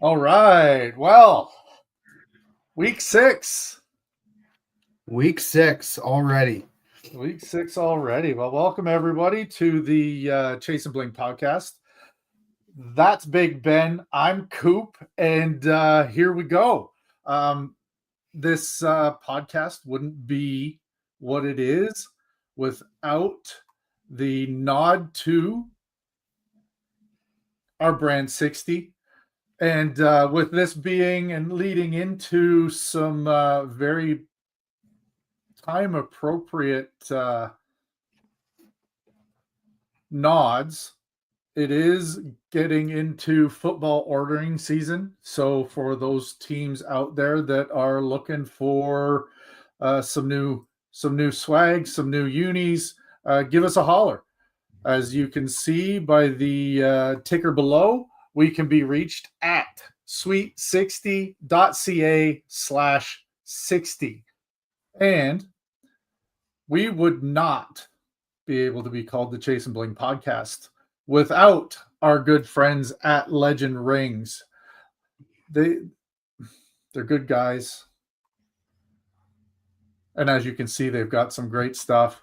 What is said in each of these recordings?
All right. Well, week 6. Week 6 already. Week 6 already. Well, welcome everybody to the Chasin Bling Podcast. That's Big Ben. I'm Coop, and here we go. This podcast wouldn't be what it is without the nod to our brand 60. And with this being and leading into some very time appropriate nods, it is getting into football ordering season. So for those teams out there that are looking for some new swag, some new unis, give us a holler. As you can see by the ticker below, we can be reached at sweet60.ca/60. And we would not be able to be called the Chasin Bling Podcast without our good friends at Legend Rings. They're good guys. And as you can see, they've got some great stuff.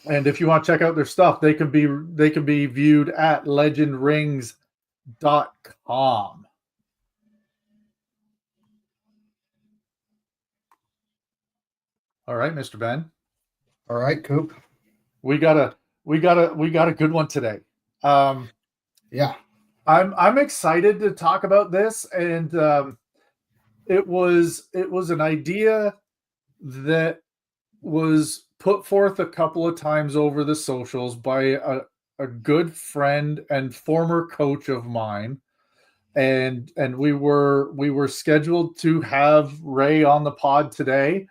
And if you want to check out their stuff, they can be viewed at legendrings.com. All right, Mr. Ben. All right, Coop. We got a good one today. Yeah. I'm excited to talk about this, and it was an idea that was put forth a couple of times over the socials by a good friend and former coach of mine, and we were scheduled to have Ray on the pod today,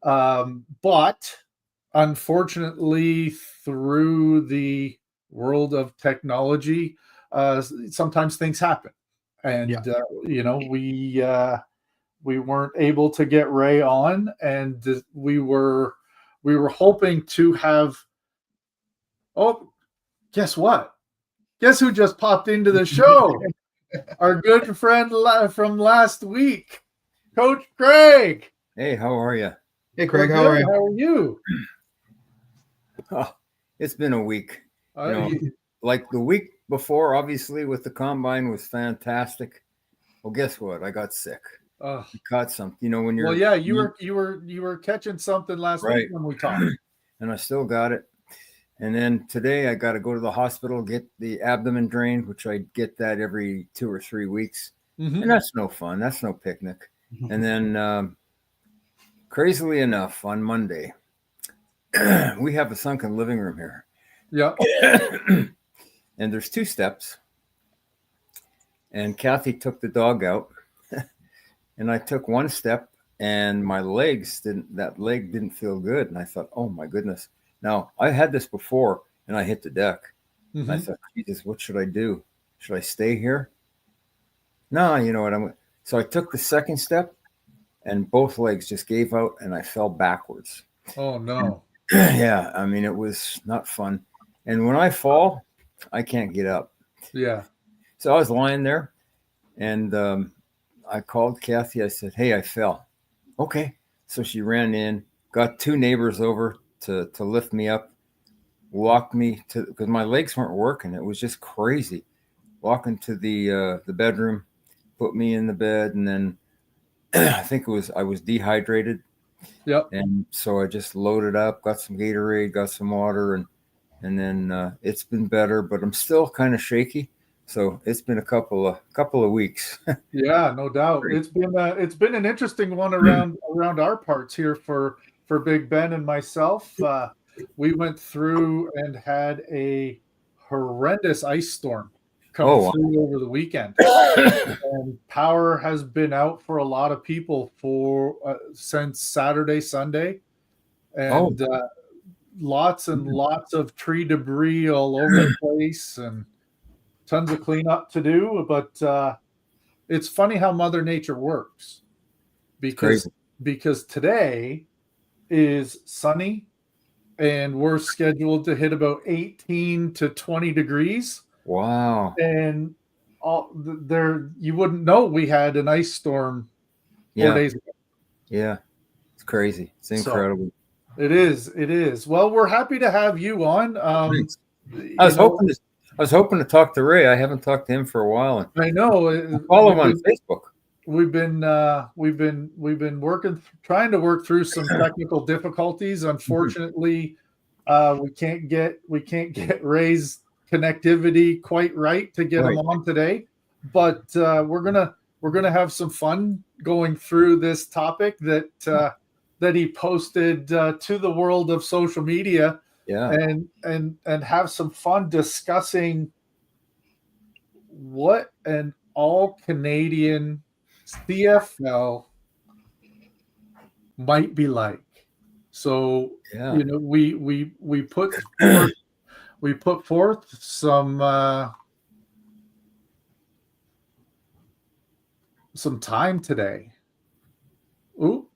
but unfortunately, through the world of technology, sometimes things happen, and we weren't able to get Ray on, and we were hoping to have. Oh, guess what? Guess who just popped into the show? Our good friend from last week, Coach Craig. Hey, how are you? Hey, Craig, how are you? How are you? Oh, it's been a week. Like the week before, obviously, with the combine was fantastic. Well, guess what? I got sick. I caught something. When you're you were catching something last week when we talked, and I still got it. And then today I got to go to the hospital, get the abdomen drained, which I get that every 2 or 3 weeks, and that's no fun. That's no picnic. And then, crazily enough, on Monday, we have a sunken living room here. Yeah. And there's 2 steps. And Kathy took the dog out. And I took 1 step, and my leg didn't feel good. And I thought, oh, my goodness. Now, I had this before, and I hit the deck. And I thought, Jesus, what should I do? Should I stay here? No, you know what? So I took the 2nd step, and both legs just gave out, and I fell backwards. Oh, no. Yeah, I mean, it was not fun. And when I fall, I can't get up. Yeah. So I was lying there, and I called Kathy. I said, hey, I fell. Okay. So she ran in, got 2 neighbors over to lift me up, walked me to, because my legs weren't working. It was just crazy. Walking to the bedroom, put me in the bed, and then I think I was dehydrated. Yep. And so I just loaded up, got some Gatorade, got some water, and then it's been better, but I'm still kind of shaky. So it's been a couple of weeks. Yeah, no doubt. It's been an interesting one around our parts here for Big Ben and myself. We went through and had a horrendous ice storm come through over the weekend, and power has been out for a lot of people since Saturday, Sunday, and lots and lots of tree debris all over the place, and tons of cleanup to do. But it's funny how Mother Nature works, because today is sunny, and we're scheduled to hit about 18 to 20 degrees. Wow. And you wouldn't know we had an ice storm 4 days ago. Yeah, it's crazy. It's incredible. So, it is. Well, we're happy to have you on. I was hoping to talk to Ray. I haven't talked to him for a while. I know. Follow him on Facebook. We've been trying to work through some technical difficulties. Unfortunately, we can't get Ray's connectivity quite right to get him on today. But we're gonna have some fun going through this topic that he posted to the world of social media. Yeah, and have some fun discussing what an all-Canadian CFL might be like. So we put forth some time today. Ooh,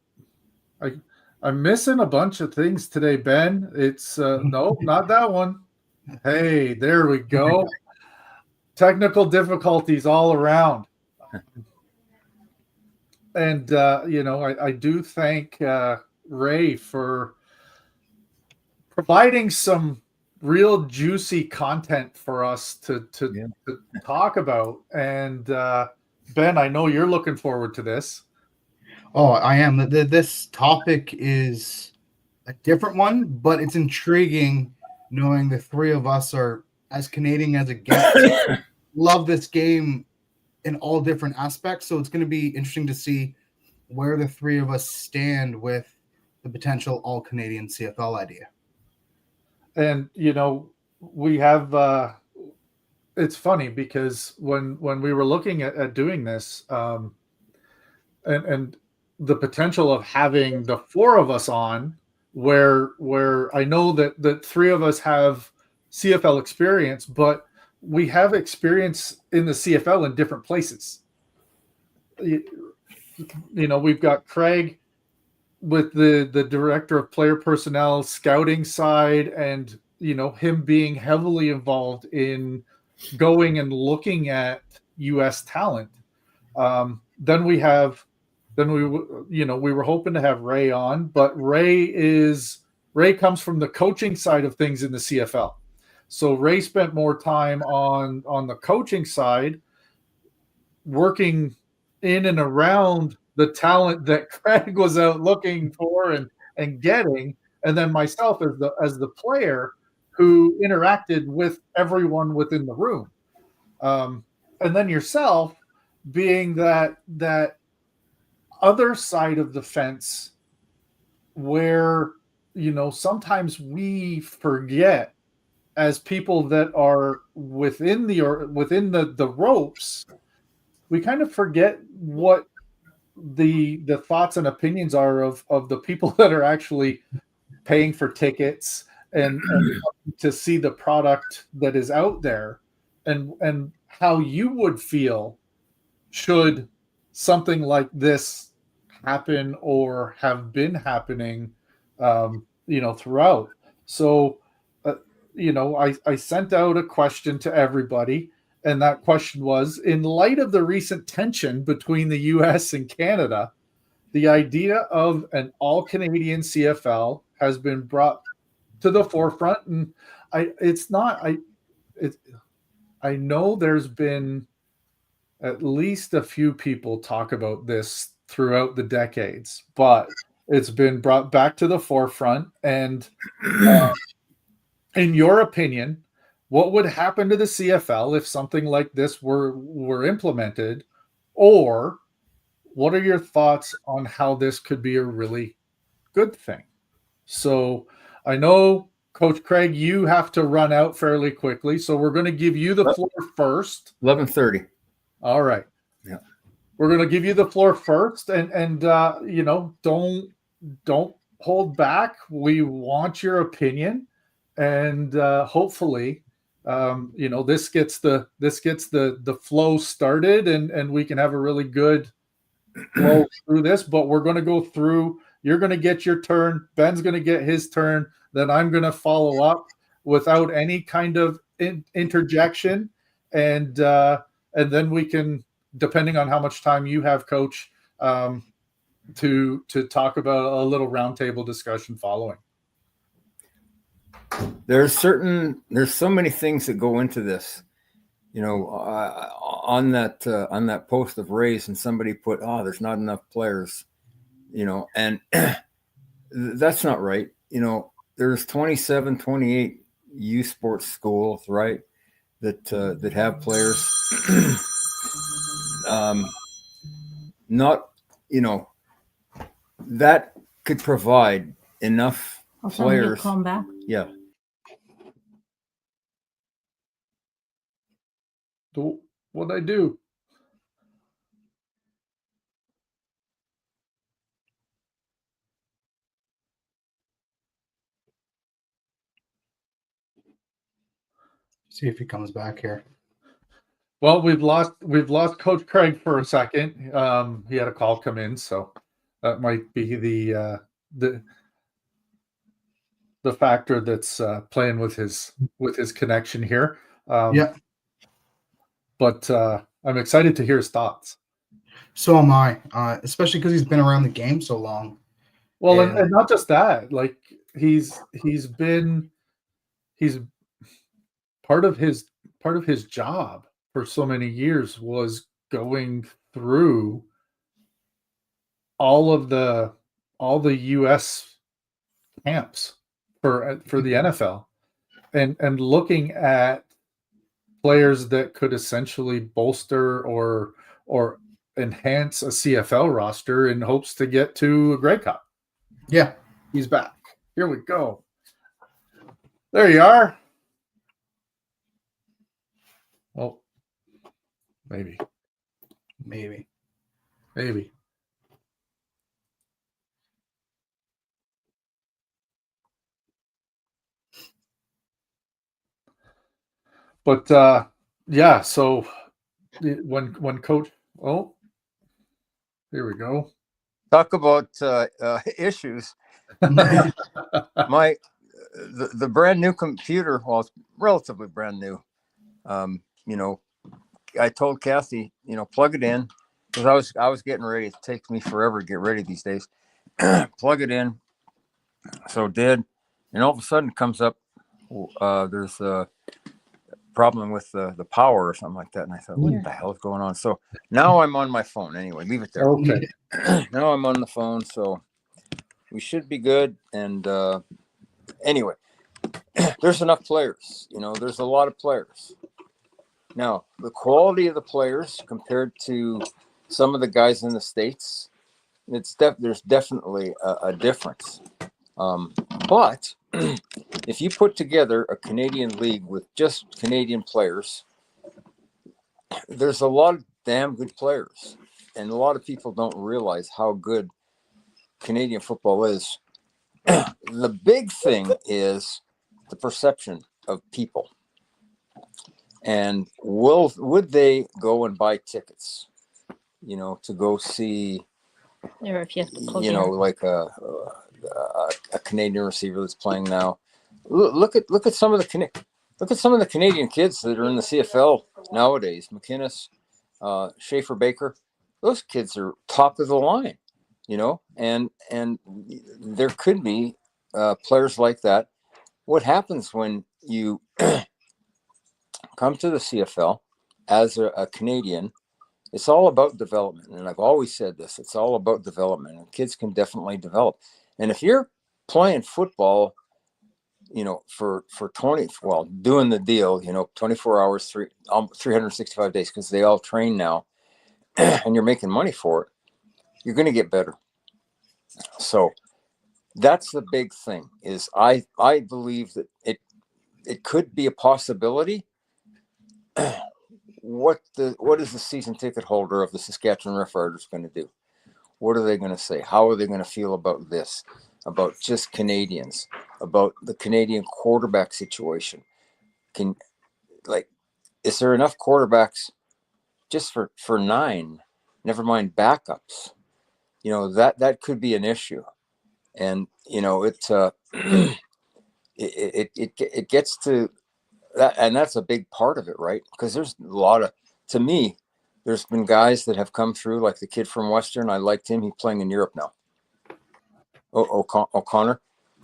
I'm missing a bunch of things today, Ben. It's no, not that one. Hey, there we go. Technical difficulties all around. And I do thank Ray for providing some real juicy content for us to talk about. And Ben, I know you're looking forward to this. Oh, I am. This topic is a different one, but it's intriguing knowing the three of us are as Canadian as it gets. Love this game in all different aspects. So it's going to be interesting to see where the three of us stand with the potential all-Canadian CFL idea. And, we have it's funny because when we were looking at doing this and the potential of having the four of us on where I know that the three of us have CFL experience, but we have experience in the CFL in different places. We've got Craig with the director of player personnel scouting side and, him being heavily involved in going and looking at US talent. Then we were hoping to have Ray on, but Ray comes from the coaching side of things in the CFL. So Ray spent more time on the coaching side, working in and around the talent that Craig was out looking for and getting, and then myself as the player who interacted with everyone within the room. And then yourself being that other side of the fence where, sometimes we forget as people that are within the ropes, we kind of forget what the thoughts and opinions are of the people that are actually paying for tickets and to see the product that is out there and how you would feel should something like this happen or have been happening, throughout. So, I sent out a question to everybody, and that question was, in light of the recent tension between the U.S. and Canada, the idea of an all-Canadian CFL has been brought to the forefront. And I know there's been at least a few people talk about this throughout the decades, but it's been brought back to the forefront. And in your opinion, what would happen to the CFL if something like this were implemented? Or what are your thoughts on how this could be a really good thing? So I know, Coach Craig, you have to run out fairly quickly, so we're going to give you the floor first. 11:30. All right. Yeah. We're going to give you the floor first, and don't hold back. We want your opinion, and hopefully, this gets the flow started, and we can have a really good flow through this. But we're going to go through. You're going to get your turn. Ben's going to get his turn. Then I'm going to follow up without any kind of interjection, and and then we can, depending on how much time you have, Coach, to talk about a little roundtable discussion following. There's so many things that go into this. On that post of Ray's, and somebody put, there's not enough players, and that's not right. There's 27, 28 youth sports schools, right, that have players. Not, that could provide enough players. Come back. Yeah. What'd I do? See if he comes back here. Well, we've lost Coach Craig for a second. He had a call come in, so that might be the factor that's playing with his connection here. Yeah. But I'm excited to hear his thoughts. So am I, especially because he's been around the game so long. Well, and not just that. Like he's part of his job for so many years was going through all the U.S. camps for the NFL and looking at players that could essentially bolster or enhance a CFL roster in hopes to get to a Grey Cup. Yeah. He's back. Here we go. There you are. Well, maybe. But yeah, so when Coach, here we go. Talk about issues. The brand new computer, well, it's relatively brand new. I told Kathy, plug it in, because I was getting ready. It takes me forever to get ready these days. Plug it in. So did, and all of a sudden it comes up. There's a problem with the power or something like that, and I thought, what the hell is going on? So now I'm on my phone. Anyway, leave it there. Okay. Now I'm on the phone, so we should be good. And anyway, there's enough players. There's a lot of players. Now, the quality of the players compared to some of the guys in the States, there's definitely a difference. But if you put together a Canadian league with just Canadian players, there's a lot of damn good players. And a lot of people don't realize how good Canadian football is. The big thing is the perception of people. And would they go and buy tickets, to go see, like a Canadian receiver that's playing now? Look at some of the Canadian kids that are in the CFL nowadays. McInnes, Schaefer Baker, those kids are top of the line, and there could be players like that. What happens when you come to the CFL as a Canadian? It's all about development. And I've always said this, it's all about development, and kids can definitely develop. And if you're playing football, for 20, doing the deal, 24 hours, 365 days, because they all train now, and you're making money for it, you're going to get better. So that's the big thing, is I believe that it could be a possibility. What is the season ticket holder of the Saskatchewan Roughriders going to do? What are they going to say? How are they going to feel about this? About just Canadians? About the Canadian quarterback situation? Is there enough quarterbacks just for 9? Never mind backups. That could be an issue, and it gets to that, and that's a big part of it, right? Because there's a lot of to me, there's been guys that have come through, like the kid from Western. I liked him. He's playing in Europe now. O'Connor,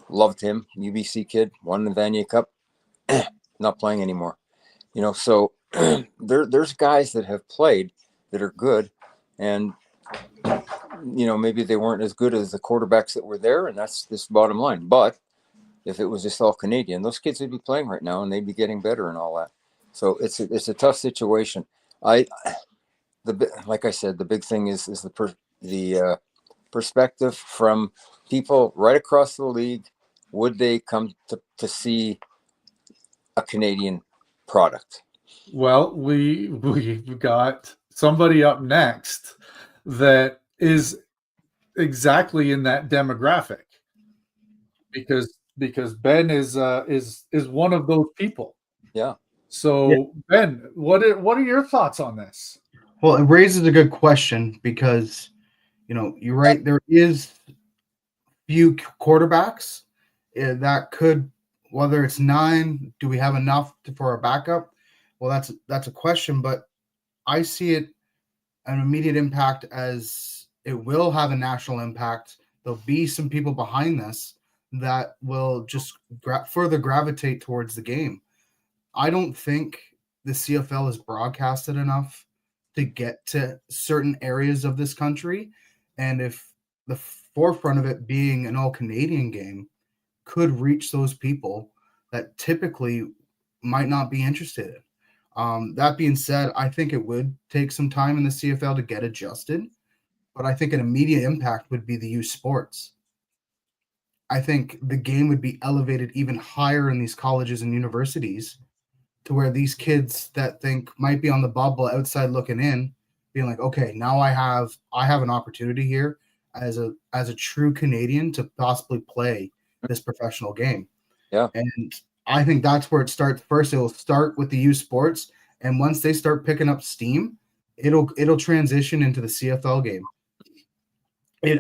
loved him. UBC kid, won the Vanier Cup. Not playing anymore. So there's guys that have played that are good, and maybe they weren't as good as the quarterbacks that were there, and that's this bottom line. But if it was just all Canadian, those kids would be playing right now, and they'd be getting better and all that. So it's a tough situation. Like I said, the big thing is the perspective from people right across the league. Would they come to see a Canadian product? Well, we've got somebody up next that is exactly in that demographic, because Ben is one of those people. Yeah. So Ben, what are your thoughts on this? Well, it raises a good question because, you're right. There is few quarterbacks that could, whether it's 9, do we have enough for a backup? Well, that's a question, but I see it an immediate impact as it will have a national impact. There'll be some people behind this that will just further gravitate towards the game. I don't think the CFL is broadcasted enough to get to certain areas of this country. And if the forefront of it being an all-Canadian game could reach those people that typically might not be interested in. That being said, I think it would take some time in the CFL to get adjusted, but I think an immediate impact would be the youth sports. I think the game would be elevated even higher in these colleges and universities, to where these kids that think might be on the bubble outside looking in, being like, okay, now I have an opportunity here as a true Canadian to possibly play this professional game. Yeah. And I think that's where it starts first. It will start with the youth sports, and once they start picking up steam, it'll transition into the CFL game.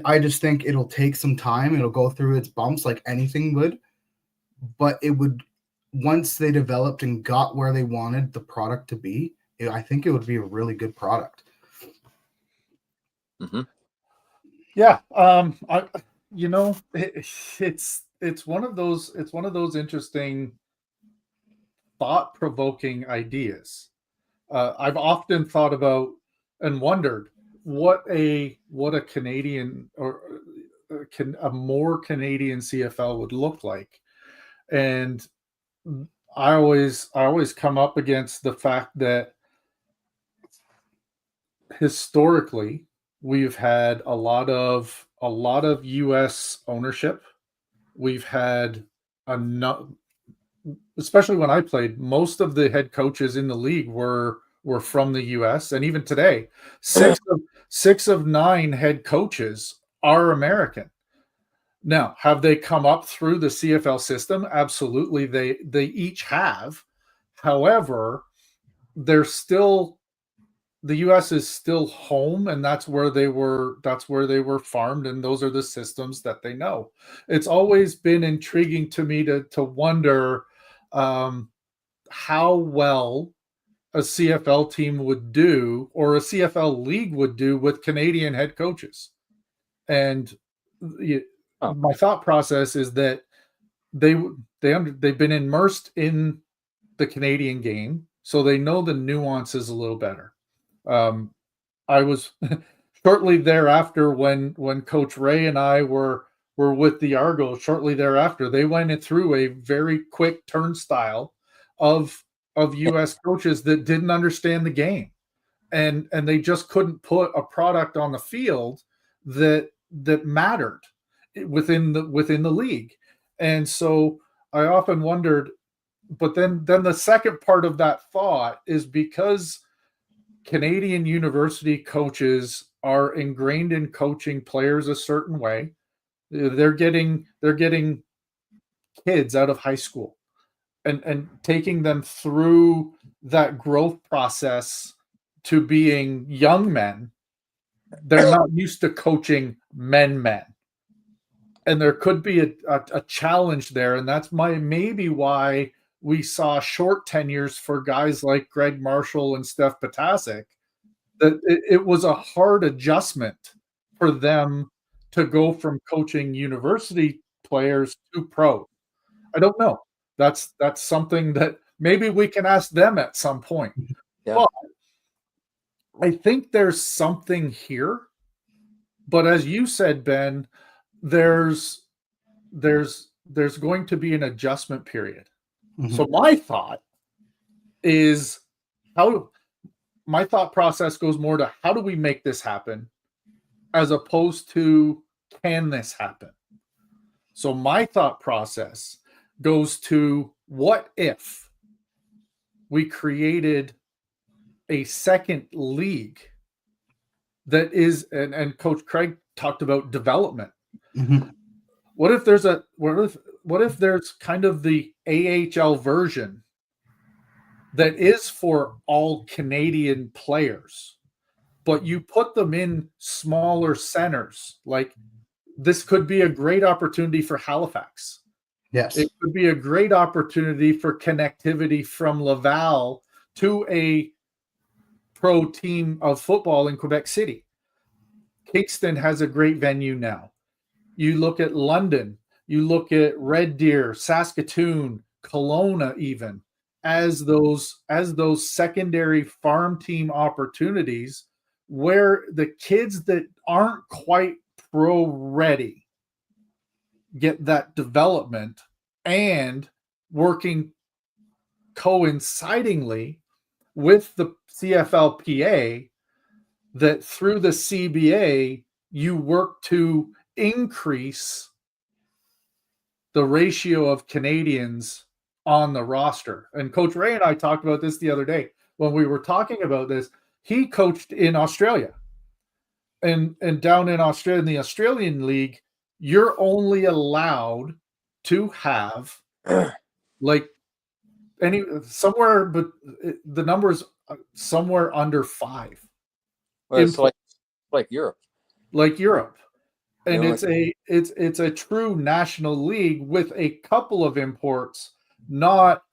I just think it'll take some time. It'll go through its bumps like anything would, but it would, once they developed and got where they wanted the product to be, I think it would be a really good product. Mm-hmm. Yeah. It's one of those interesting, thought-provoking ideas. I've often thought about and wondered what a Canadian or a more Canadian CFL would look like. And I always come up against the fact that historically we've had a lot of US ownership. We've had especially when I played, most of the head coaches in the league were from the US, and even today, 6 of 9 head coaches are American. Now, have they come up through the CFL system? Absolutely, they each have. However, they're still, the US is still home, and that's where they were farmed, and those are the systems that they know. It's always been intriguing to me to wonder how well a CFL team would do, or a CFL league would do, with Canadian head coaches. And my thought process is that they've been immersed in the Canadian game, so they know the nuances a little better. I was shortly thereafter when Coach Ray and I were with the Argos. Shortly thereafter, they went through a very quick turnstile of US coaches that didn't understand the game, and they just couldn't put a product on the field that mattered within the league. And so I often wondered, but then the second part of that thought is, because Canadian university coaches are ingrained in coaching players a certain way, they're getting kids out of high school and taking them through that growth process to being young men. They're not used to coaching men. And there could be a challenge there. And that's maybe why we saw short tenures for guys like Greg Marshall and Steph Potasic, that it was a hard adjustment for them to go from coaching university players to pro. I don't know. That's something that maybe we can ask them at some point. Yeah. But I think there's something here. But as you said, Ben, there's going to be an adjustment period. Mm-hmm. So my thought process goes more to how do we make this happen as opposed to can this happen? So my thought process goes to what if we created a second league that is, and Coach Craig talked about development. Mm-hmm. What if there's kind of the AHL version that is for all Canadian players, but you put them in smaller centers? Like, this could be a great opportunity for Halifax. Yes. It could be a great opportunity for connectivity from Laval to a pro team of football in Quebec City. Kingston has a great venue now. You look at London, you look at Red Deer, Saskatoon, Kelowna, even as those secondary farm team opportunities where the kids that aren't quite pro ready get that development, and working coincidingly with the CFLPA, that through the CBA you work to increase the ratio of Canadians on the roster. And Coach Ray and I talked about this the other day when we were talking about this. He coached in Australia, and down in Australia, in the Australian League, you're only allowed to have like somewhere, but the number's somewhere under 5. Well, it's like Europe. Like Europe. And You know, it's a true national league with a couple of imports, not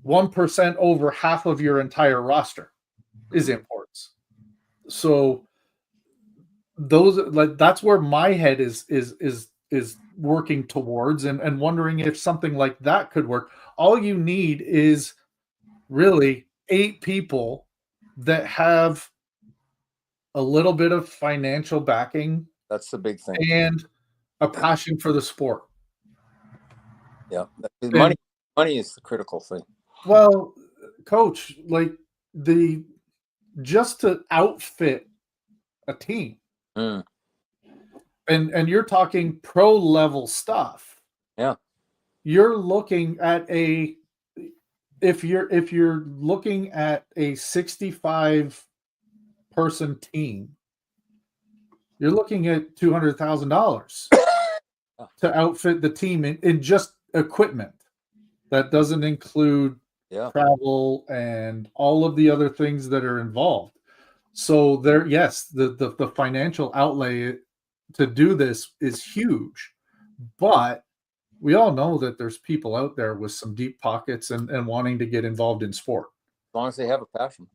1% over half of your entire roster is imports. So that's where my head is working towards, and wondering if something like that could work. All you need is really 8 people that have a little bit of financial backing. That's the big thing. And a passion for the sport. Yeah. Money is the critical thing. Well, Coach, like just to outfit a team. Mm. And you're talking pro level stuff. Yeah. You're looking at if you're looking at a 65 person team, you're looking at $200,000 to outfit the team in just equipment. That doesn't include travel and all of the other things that are involved. So the financial outlay to do this is huge, but we all know that there's people out there with some deep pockets and wanting to get involved in sport. As long as they have a passion.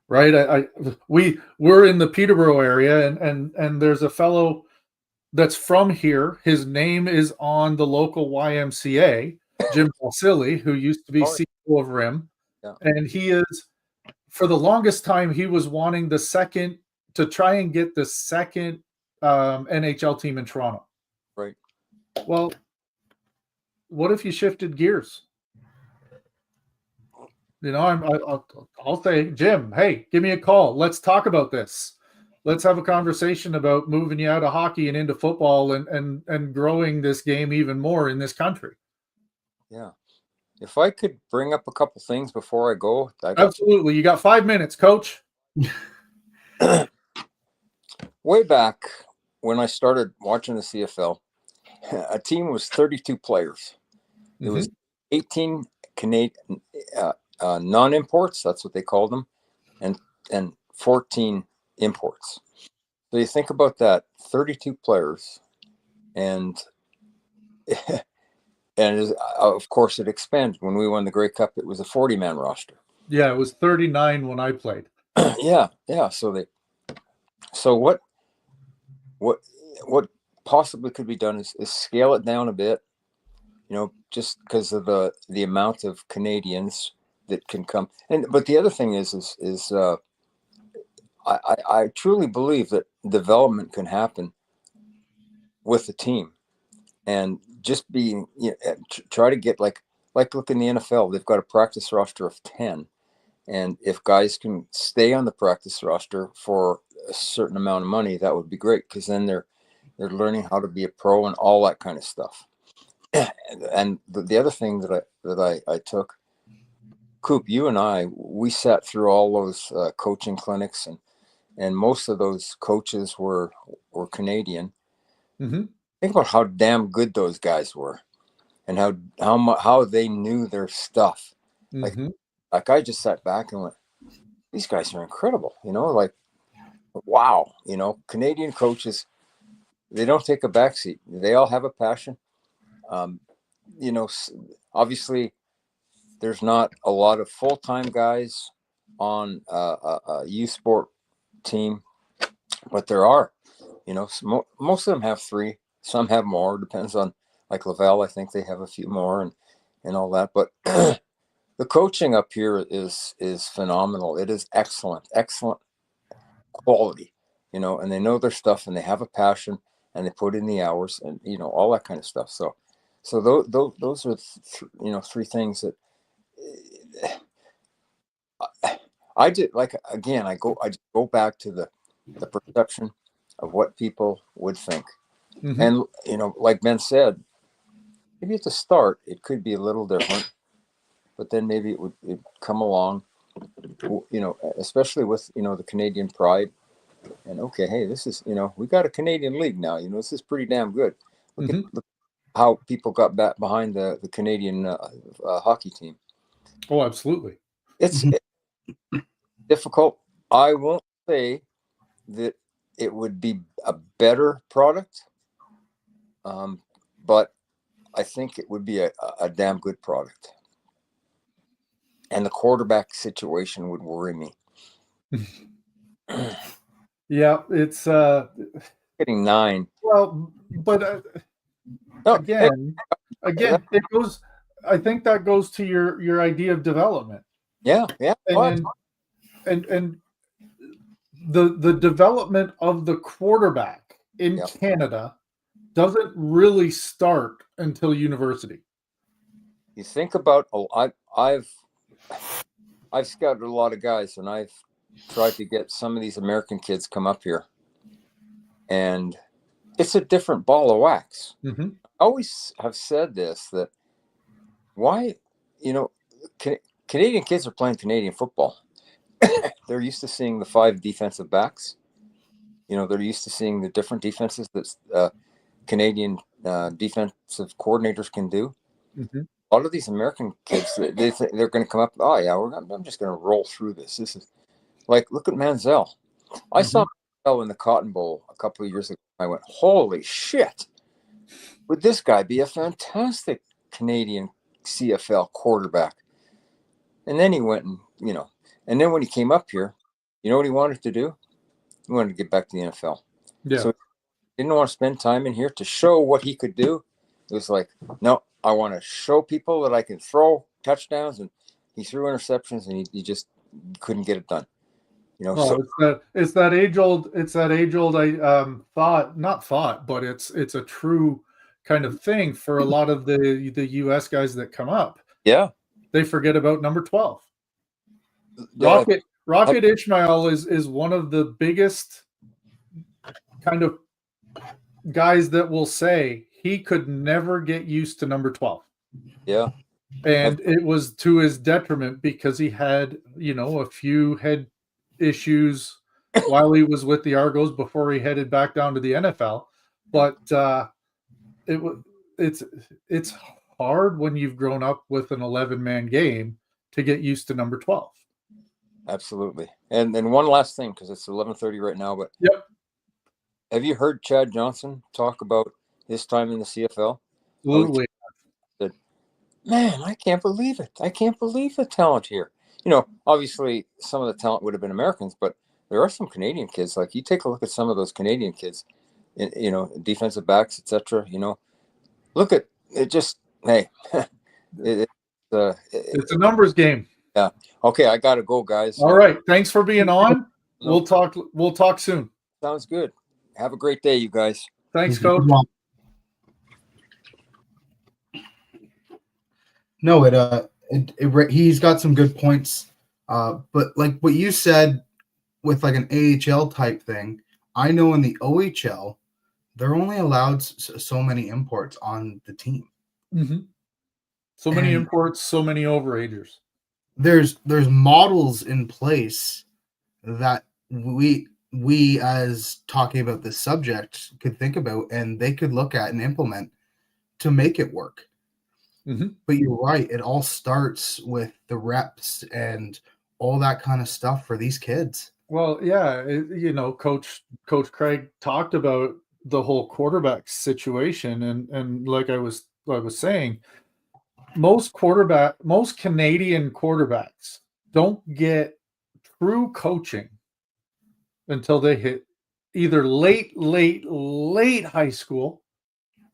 Right. We're in the Peterborough area, and there's a fellow that's from here. His name is on the local YMCA, Jim Balsillie, who used to be CEO of RIM. Yeah. And he is, for the longest time, he was wanting to try and get the second NHL team in Toronto. Right. Well, what if you shifted gears? You know, I'll say, Jim, hey, give me a call. Let's talk about this. Let's have a conversation about moving you out of hockey and into football and growing this game even more in this country. Yeah. If I could bring up a couple things before I go. Absolutely. You got 5 minutes, Coach. Way back when I started watching the CFL, a team was 32 players. It was 18 Canadian non-imports, that's what they called them, and 14 imports. So you think about that, 32 players, and of course, it expanded. When we won the Grey Cup, it was a 40-man roster. Yeah, it was 39 when I played. Yeah. So what possibly could be done is scale it down a bit, just because of the amount of Canadians that can come. But the other thing is I truly believe that development can happen with the team, and just being, try to get like look in the NFL, they've got a practice roster of 10. And if guys can stay on the practice roster for a certain amount of money, that would be great, because then they're learning how to be a pro and all that kind of stuff. And the other thing that I took, Coop, you and we sat through all those coaching clinics, and most of those coaches were Canadian. Mm-hmm. Think about how damn good those guys were, and how they knew their stuff. Mm-hmm. Like I just sat back and went, these guys are incredible, like, wow, Canadian coaches, they don't take a backseat. They all have a passion. Obviously there's not a lot of full-time guys on a youth sport team, but there are, most of them have 3, some have more, depends on, like Laval, I think they have a few more and all that, but the coaching up here is phenomenal. It is excellent quality, and they know their stuff, and they have a passion, and they put in the hours, and all that kind of stuff. So those are 3 things that I did. Like, again, I just go back to the perception of what people would think, Mm-hmm. and like Ben said, maybe at the start it could be a little different. But then maybe it would come along, especially with, the Canadian pride. And, okay, hey, this is, we got a Canadian league now. This is pretty damn good. Look at how people got back behind the Canadian hockey team. Oh, absolutely. It's difficult. I won't say that it would be a better product, but I think it would be a damn good product. And the quarterback situation would worry me. Yeah, it's getting 9. Well, but again, it goes. I think that goes to your idea of development. Yeah. And the development of the quarterback in Canada doesn't really start until university. You think about, I've scouted a lot of guys, and I've tried to get some of these American kids come up here, and it's a different ball of wax. Mm-hmm. I always have said this, that why, Canadian kids are playing Canadian football. They're used to seeing the 5 defensive backs. They're used to seeing the different defenses that Canadian defensive coordinators can do. Mm-hmm. A lot of these American kids, they're going to come up. Oh yeah, I'm just going to roll through this. This is like, look at Manziel. I saw Manziel in the Cotton Bowl a couple of years ago. I went, holy shit! Would this guy be a fantastic Canadian CFL quarterback? And then he went and and then when he came up here, you know what he wanted to do? He wanted to get back to the NFL. Yeah. So he didn't want to spend time in here to show what he could do. It was like, no, I want to show people that I can throw touchdowns, and he threw interceptions, and he just couldn't get it done. It's that age old thought, but it's a true kind of thing for a lot of the US guys that come up. Yeah. They forget about number 12. Rocket Ishmael is one of the biggest kind of guys that will say he could never get used to number 12. Yeah. And it was to his detriment, because he had, a few head issues while he was with the Argos before he headed back down to the NFL. But it's hard when you've grown up with an 11-man game to get used to number 12. Absolutely. And then one last thing, because it's 11:30 right now, but yep. Have you heard Chad Johnson talk about his time in the CFL? Absolutely. man, I can't believe it. I can't believe the talent here. Obviously some of the talent would have been Americans, but there are some Canadian kids. Like you take a look at some of those Canadian kids, defensive backs, etc. Look at it. Just hey, it's a numbers game. Yeah. Okay, I gotta go, guys. All right. Thanks for being on. We'll talk soon. Sounds good. Have a great day, you guys. Thanks, Coach. No, he's got some good points. But like what you said with like an AHL type thing, I know in the OHL, they're only allowed so many imports on the team. Mm-hmm. So many imports, so many overagers. There's models in place that we as talking about this subject could think about, and they could look at and implement to make it work. Mm-hmm. But you're right. It all starts with the reps and all that kind of stuff for these kids. Well, yeah, Coach Craig talked about the whole quarterback situation, and like I was saying, most Canadian quarterbacks don't get true coaching until they hit either late high school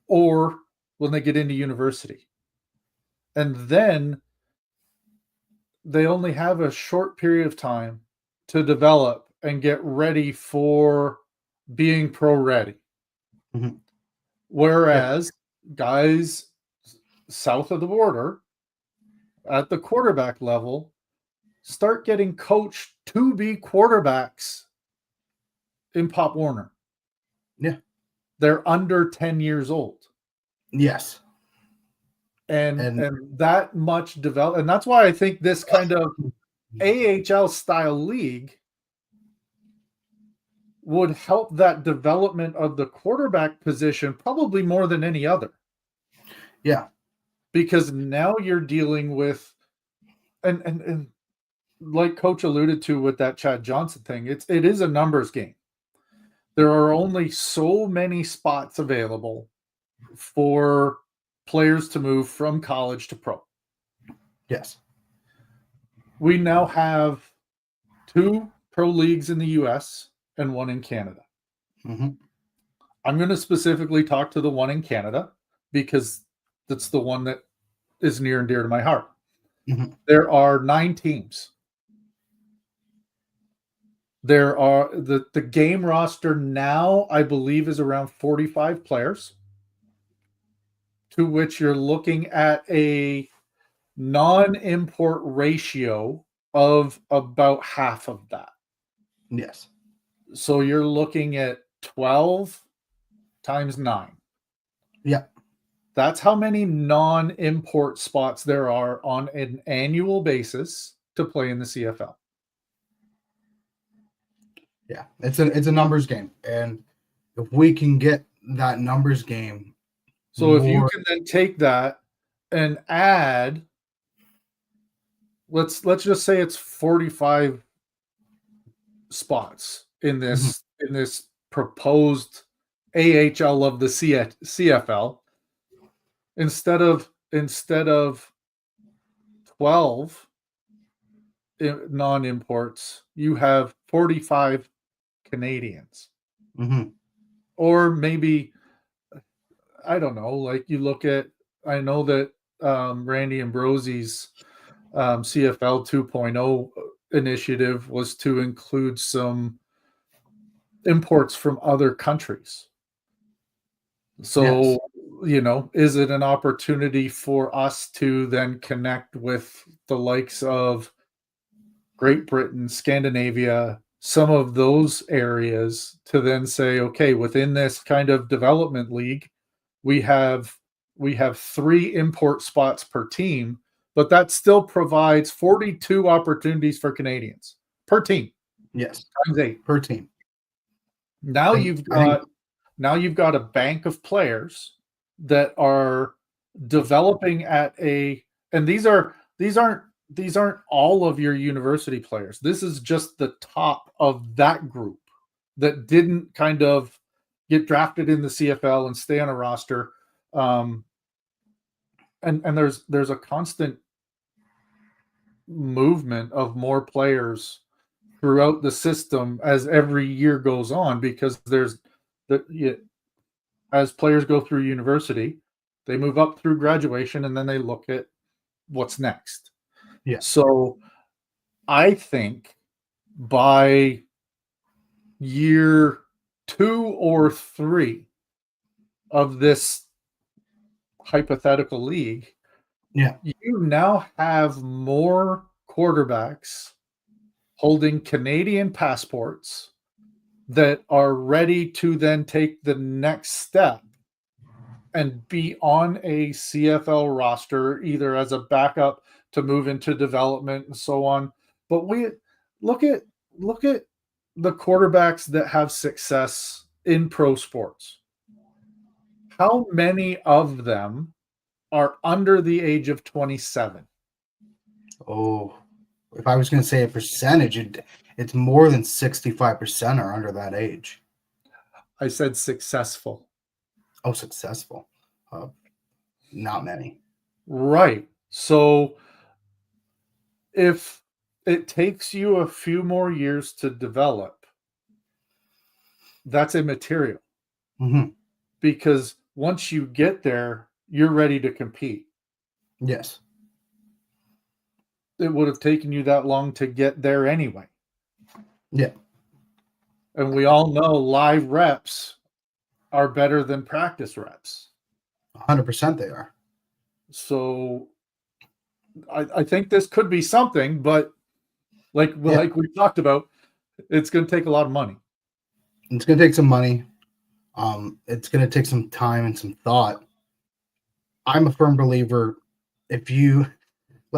or when they get into university. And then they only have a short period of time to develop and get ready for being pro ready. Mm-hmm. Whereas guys south of the border at the quarterback level start getting coached to be quarterbacks in Pop Warner. Yeah. They're under 10 years old. Yes. And that much develop, and that's why I think this kind of AHL style league would help that development of the quarterback position probably more than any other. Yeah. Because now you're dealing with, and like Coach alluded to with that Chad Johnson thing, it is a numbers game. There are only so many spots available for players to move from college to pro. Yes. We now have 2 pro leagues in the US and 1 in Canada. Mm-hmm. I'm going to specifically talk to the one in Canada because that's the one that is near and dear to my heart. Mm-hmm. There are 9 teams. There are the game roster now, I believe, is around 45 players, to which you're looking at a non-import ratio of about half of that. Yes. So you're looking at 12 times 9. Yeah. That's how many non-import spots there are on an annual basis to play in the CFL. Yeah, it's a numbers game, and if we can get that numbers game, so if you can then take that and add, let's just say it's 45 spots in this in this proposed AHL of the CFL, instead of 12 non-imports, you have 45 Canadians. Mm-hmm. Or maybe, I don't know, like you look at, I know that Randy Ambrosie's CFL 2.0 initiative was to include some imports from other countries. So, yes. Is it an opportunity for us to then connect with the likes of Great Britain, Scandinavia, some of those areas, to then say, okay, within this kind of development league, we have 3 import spots per team, but that still provides 42 opportunities for Canadians per team. Yes, times 8 per team. Now you've got a bank of players that are developing at and these aren't all of your university players. This is just the top of that group that didn't kind of get drafted in the CFL and stay on a roster. and there's a constant movement of more players throughout the system as every year goes on, because as players go through university, they move up through graduation, and then they look at what's next. Yeah. So I think by year 2 or 3 of this hypothetical league, Yeah. you now have more quarterbacks holding Canadian passports that are ready to then take the next step and be on a CFL roster, either as a backup to move into development and so on. But we look at the quarterbacks that have success in pro sports. How many of them are under the age of 27? Oh, if I was going to say a percentage, it's more than 65% are under that age. I said successful. Oh, successful. Not many. Right. So if it takes you a few more years to develop, that's immaterial. Mm-hmm. Because once you get there, you're ready to compete. Yes. It would have taken you that long to get there anyway. Yeah. And we all know live reps are better than practice reps. 100% they are. So I think this could be something, but like we talked about, it's going to take a lot of money. It's going to take some money. It's going to take some time and some thought. I'm a firm believer, if you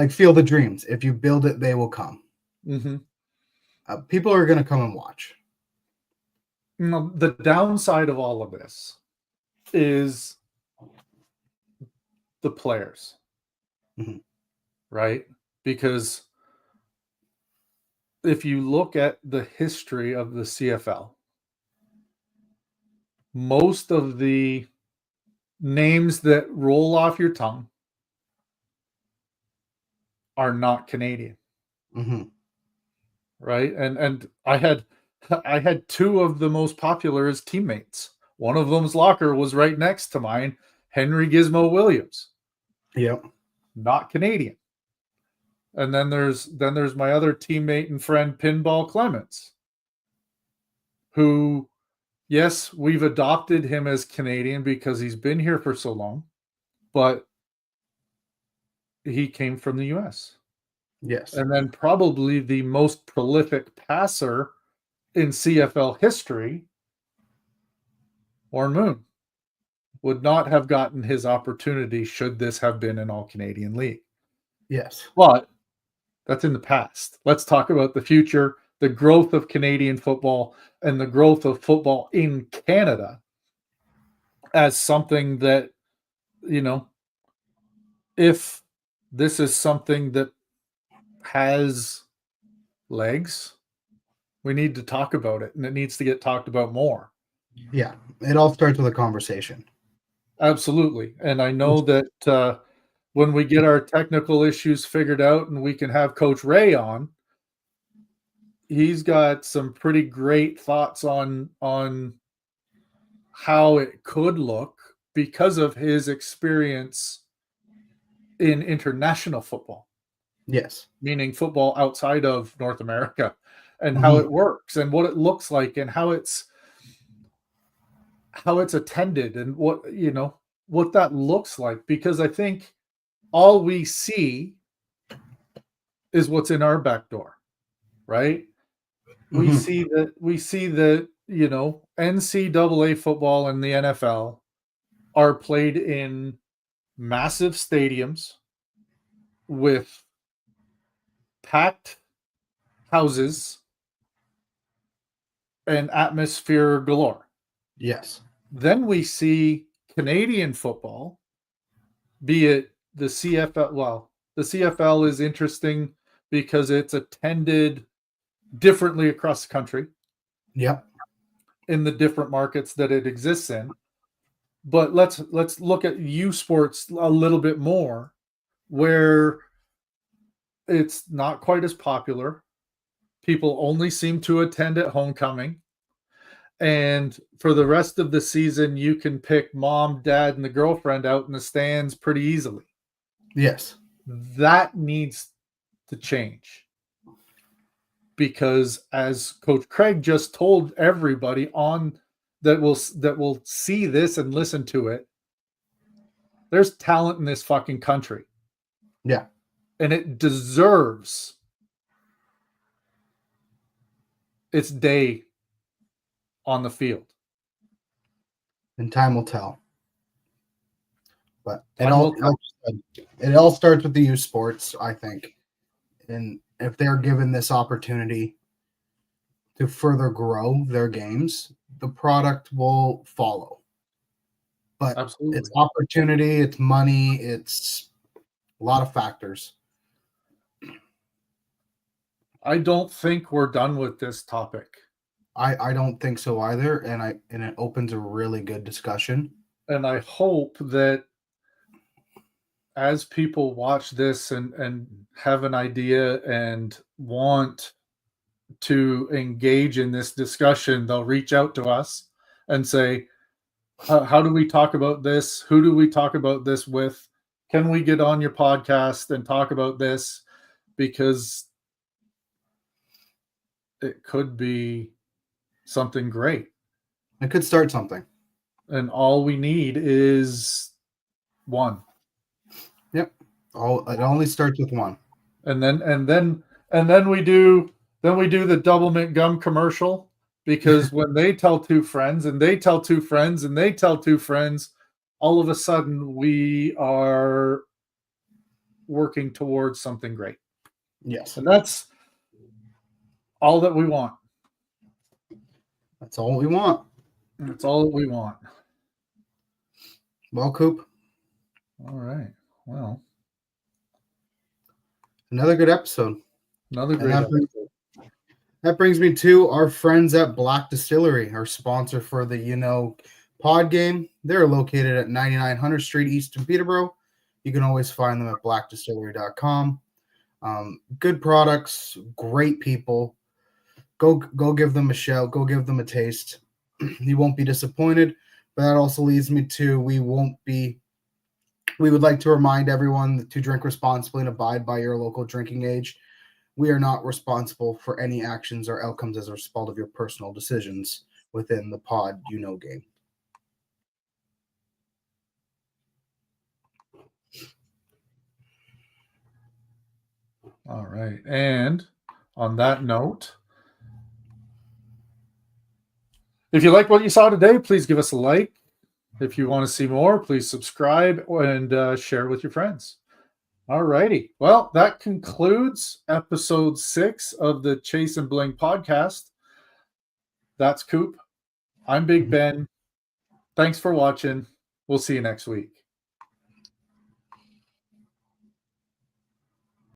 feel the dreams, if you build it, they will come. Mm-hmm. People are going to come and watch. The downside of all of this is the players, mm-hmm. right? Because if you look at the history of the CFL, most of the names that roll off your tongue are not Canadian. Mm-hmm. Right? And I had 2 of the most popular as teammates. One of them's locker was right next to mine, Henry Gizmo Williams. Yep. Not Canadian. And then there's my other teammate and friend, Pinball Clements, who, yes, we've adopted him as Canadian because he's been here for so long, but he came from the US. Yes. And then probably the most prolific passer in CFL history, Warren Moon, would not have gotten his opportunity should this have been an all-Canadian league. Yes. But that's in the past. Let's talk about the future, the growth of Canadian football, and the growth of football in Canada as something that, if this is something that has legs, we need to talk about it, and it needs to get talked about more. Yeah, it all starts with a conversation. Absolutely. And I know that when we get our technical issues figured out and we can have Coach Ray on, he's got some pretty great thoughts on how it could look because of his experience in international football. Yes. Meaning football outside of North America, and how it works and what it looks like and how it's attended and what that looks like. Because I think all we see is what's in our back door, right? We see that NCAA football and the NFL are played in massive stadiums with packed houses and atmosphere galore. Yes. Then we see Canadian football, be it the CFL. Well, the CFL is interesting because it's attended differently across the country. Yep. In the different markets that it exists in. But let's look at U Sports a little bit more, where it's not quite as popular. People only seem to attend at homecoming. And for the rest of the season, you can pick mom, dad, and the girlfriend out in the stands pretty easily. Yes. That needs to change. Because as Coach Craig just told everybody on that will see this and listen to it, there's talent in this fucking country. Yeah. And it deserves its day on the field. And time will tell. But it all starts with the youth sports, I think. And if they're given this opportunity to further grow their games, the product will follow. But Absolutely. It's opportunity, it's money, it's a lot of factors. I don't think we're done with this topic. I don't think so either, and it opens a really good discussion. And I hope that as people watch this and have an idea and want to engage in this discussion, they'll reach out to us and say, how do we talk about this? Who do we talk about this with? Can we get on your podcast and talk about this? Because it could be something great. It could start something. And all we need is one. Yep. It only starts with one. And then we do the double mint gum commercial, because when they tell two friends and they tell two friends and they tell two friends, all of a sudden we are working towards something great. Yes. And that's all that we want. That's all we want. That's all that we want. Well, Coop. All right. Well, another good episode. Another great episode. That brings me to our friends at Black Distillery, our sponsor for the pod game. They're located at 9900 Street East in Peterborough. You can always find them at blackdistillery.com. Good products, great people. Go give them a shout. Go give them a taste. You won't be disappointed. But that also leads me to we would like to remind everyone to drink responsibly and abide by your local drinking age. We are not responsible for any actions or outcomes as a result of your personal decisions within the pod game. All right. And on that note, if you like what you saw today, please give us a like. If you want to see more, please subscribe and share with your friends. All righty. Well, that concludes episode 6 of the Chasin Bling Podcast. That's Coop. I'm Big Ben. Thanks for watching. We'll see you next week.